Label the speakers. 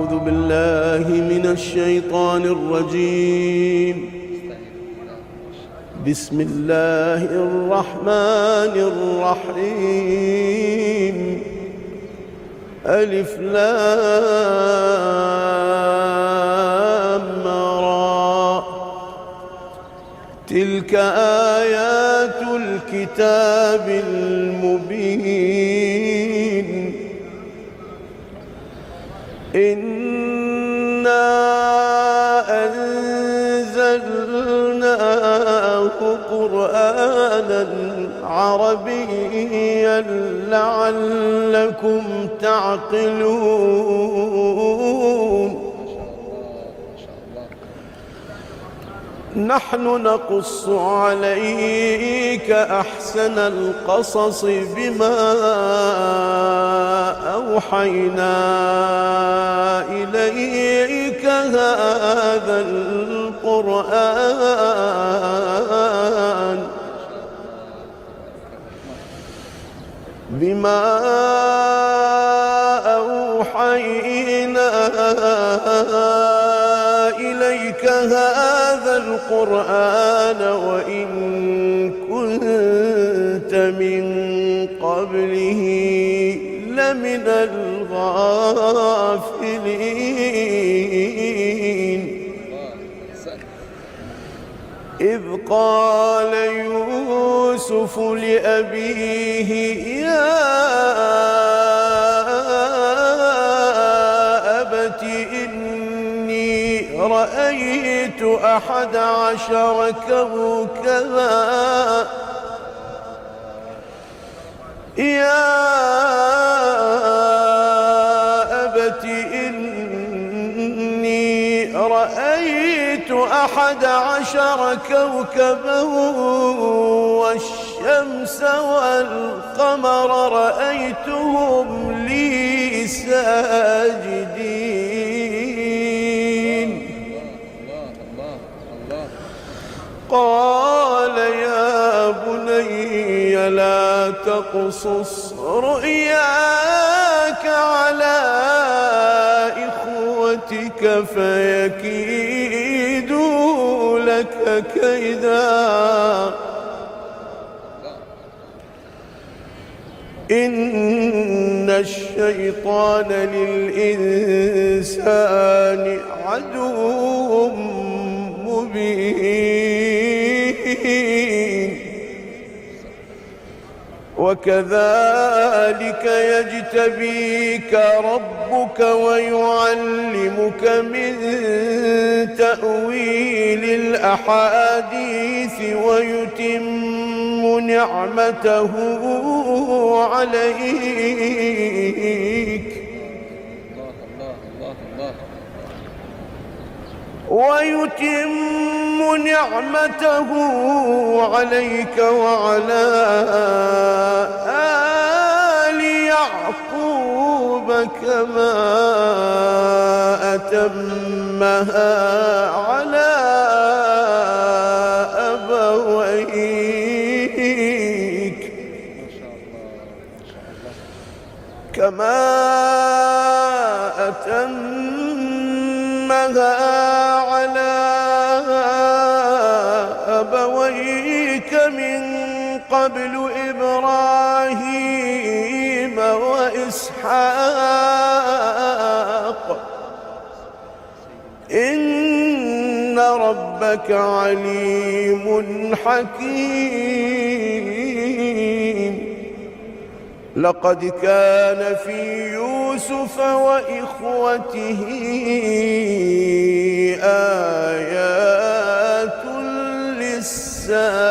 Speaker 1: أعوذ بالله من الشيطان الرجيم. بسم الله الرحمن الرحيم. ألف لام را. تلك آيات الكتاب المبين. إنا أنزلناه قرآنا عربيا لعلكم تعقلون. نحن نقص عليك أحسن القصص بما أوحينا إليك هذا القرآن وإن كنت من قبله لمن الغافلين. إذ قال يوسف لأبيه يا أبت إني رأيت 11 كوكبا يا أبت إني رأيت 11 كوكبا والشمس والقمر رأيتهم لي ساجدين. قال يا بني لا تقصص رؤياك على إخوتك فيكيدوا لك كيدا إن الشيطان للإنسان عدو مبين. وكذلك يجتبيك ربك ويعلمك من تأويل الأحاديث ويتم نعمته عليك وعلى آل يعقوب كما أتمها على أبويك من قبل إبراهيم وإسحاق إن ربك عليم حكيم. لقد كان في يوسف وإخوته آيات للسائلين.